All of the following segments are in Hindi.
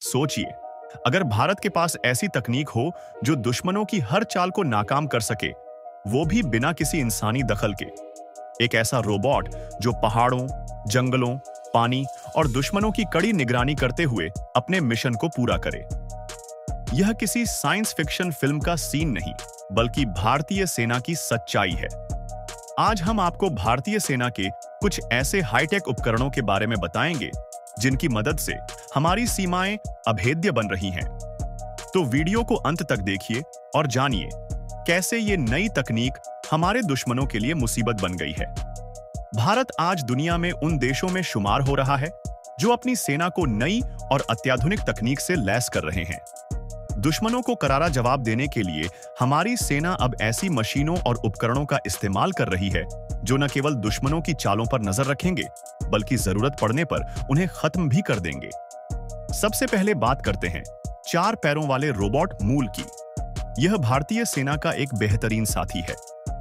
सोचिए, अगर भारत के पास ऐसी तकनीक हो जो दुश्मनों की हर चाल को नाकाम कर सके, वो भी बिना किसी इंसानी दखल के। एक ऐसा रोबोट जो पहाड़ों, जंगलों, पानी और दुश्मनों की कड़ी निगरानी करते हुए अपने मिशन को पूरा करे। यह किसी साइंस फिक्शन फिल्म का सीन नहीं, बल्कि भारतीय सेना की सच्चाई है। आज हम आपको भारतीय सेना के कुछ ऐसे हाईटेक उपकरणों के बारे में बताएंगे जिनकी मदद से हमारी सीमाएं अभेद्य बन रही हैं। तो वीडियो को अंत तक देखिए और जानिए कैसे ये नई तकनीक हमारे दुश्मनों के लिए मुसीबत बन गई है। भारत आज दुनिया में उन देशों में शुमार हो रहा है जो अपनी सेना को नई और अत्याधुनिक तकनीक से लैस कर रहे हैं। दुश्मनों को करारा जवाब देने के लिए हमारी सेना अब ऐसी मशीनों और उपकरणों का इस्तेमाल कर रही है जो न केवल दुश्मनों की चालों पर नजर रखेंगे, बल्कि जरूरत पड़ने पर उन्हें खत्म भी कर देंगे। सबसे पहले बात करते हैं 4 पैरों वाले रोबोट मूल की। यह भारतीय सेना का एक बेहतरीन साथी है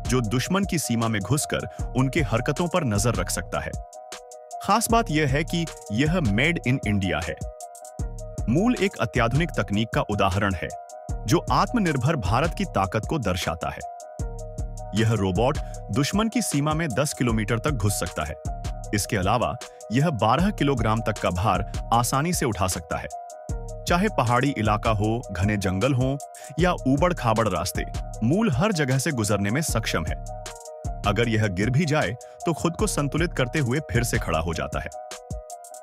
जो दुश्मन की सीमा में घुसकर उनके हरकतों पर नजर रख सकता है। खास बात यह है कि यह मेड इन इंडिया है। मूल एक अत्याधुनिक तकनीक का उदाहरण है जो आत्मनिर्भर भारत की ताकत को दर्शाता है। यह रोबोट दुश्मन की सीमा में 10 किलोमीटर तक घुस सकता है। इसके अलावा यह 12 किलोग्राम तक का भार आसानी से उठा सकता है। चाहे पहाड़ी इलाका हो, घने जंगल हो या ऊबड़-खाबड़ रास्ते, मूल हर जगह से गुजरने में सक्षम है। अगर यह गिर भी जाए तो खुद को संतुलित करते हुए फिर से खड़ा हो जाता है।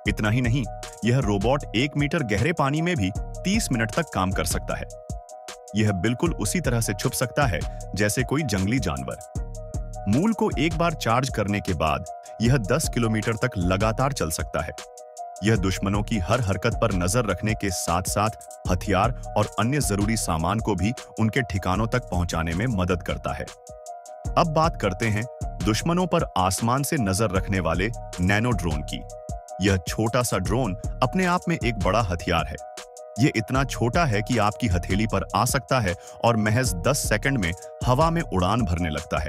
इतना ही नहीं, यह रोबोट 1 मीटर गहरे पानी में भी 30 मिनट तक काम कर सकता है। यह बिल्कुल उसी तरह से छुप सकता है जैसे कोई जंगली जानवर। मूल को एक बार चार्ज करने के बाद यह 10 किलोमीटर तक लगातार चल सकता है। यह दुश्मनों की हर हरकत पर नजर रखने के साथ साथ हथियार और अन्य जरूरी सामान को भी उनके ठिकानों तक पहुंचाने में मदद करता है। अब बात करते हैं दुश्मनों पर आसमान से नजर रखने वाले नैनो ड्रोन की। यह छोटा सा ड्रोन अपने आप में एक बड़ा हथियार है। यह इतना छोटा है कि आपकी हथेली पर आ सकता है और महज 10 सेकंड में हवा में उड़ान भरने लगता है।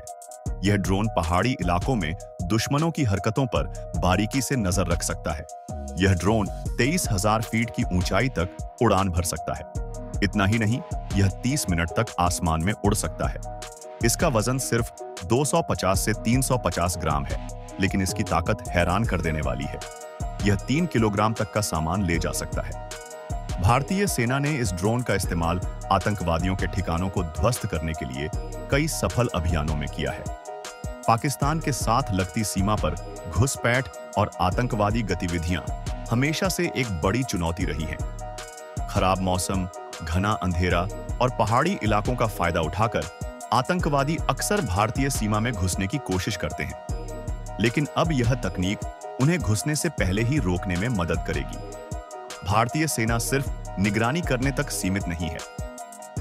यह ड्रोन पहाड़ी इलाकों में दुश्मनों की हरकतों पर बारीकी से नजर रख सकता है। यह ड्रोन 23,000 फीट की ऊंचाई तक उड़ान भर सकता है। इतना ही नहीं, यह 30 मिनट तक आसमान में उड़ सकता है। इसका वजन सिर्फ 250 से 350 ग्राम है, लेकिन इसकी ताकत हैरान कर देने वाली है। यह 3 किलोग्राम तक का सामान ले जा सकता है। भारतीय सेना ने इस ड्रोन का इस्तेमाल आतंकवादियों के ठिकानों को ध्वस्त करने के लिए कई सफल अभियानों में किया है। पाकिस्तान के साथ लगती सीमा पर घुसपैठ और आतंकवादी गतिविधियां हमेशा से एक बड़ी चुनौती रही हैं। खराब मौसम, घना अंधेरा और पहाड़ी इलाकों का फायदा उठाकर आतंकवादी अक्सर भारतीय सीमा में घुसने की कोशिश करते हैं, लेकिन अब यह तकनीक उन्हें घुसने से पहले ही रोकने में मदद करेगी। भारतीय सेना सिर्फ निगरानी करने तक सीमित नहीं है।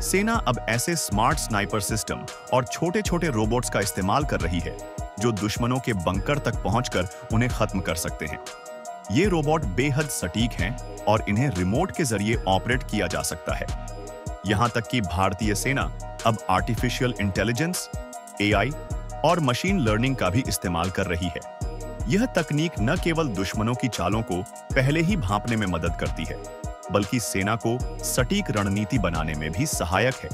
सेना अब ऐसे स्मार्ट स्नाइपर सिस्टम और छोटे-छोटे रोबोट्स का इस्तेमाल कर रही है जो दुश्मनों के बंकर तक पहुंचकर उन्हें खत्म कर सकते हैं। ये रोबोट बेहद सटीक हैं और इन्हें रिमोट के जरिए ऑपरेट किया जा सकता है। यहां तक कि भारतीय सेना अब आर्टिफिशियल इंटेलिजेंस, एआई और मशीन लर्निंग का भी इस्तेमाल कर रही है। यह तकनीक न केवल दुश्मनों की चालों को पहले ही भांपने में मदद करती है, बल्कि सेना को सटीक रणनीति बनाने में भी सहायक है।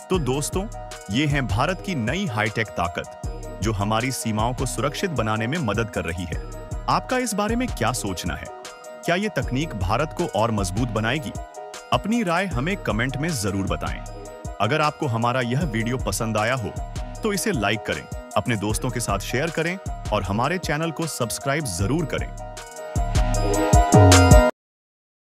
तो दोस्तों, ये हैं भारत की नई हाईटेक ताकत जो हमारी सीमाओं को सुरक्षित बनाने में मदद कर रही है। आपका इस बारे में क्या सोचना है? क्या ये तकनीक भारत को और मजबूत बनाएगी? अपनी राय हमें कमेंट में जरूर बताएं। अगर आपको हमारा यह वीडियो पसंद आया हो तो इसे लाइक करें, अपने दोस्तों के साथ शेयर करें और हमारे चैनल को सब्सक्राइब जरूर करें।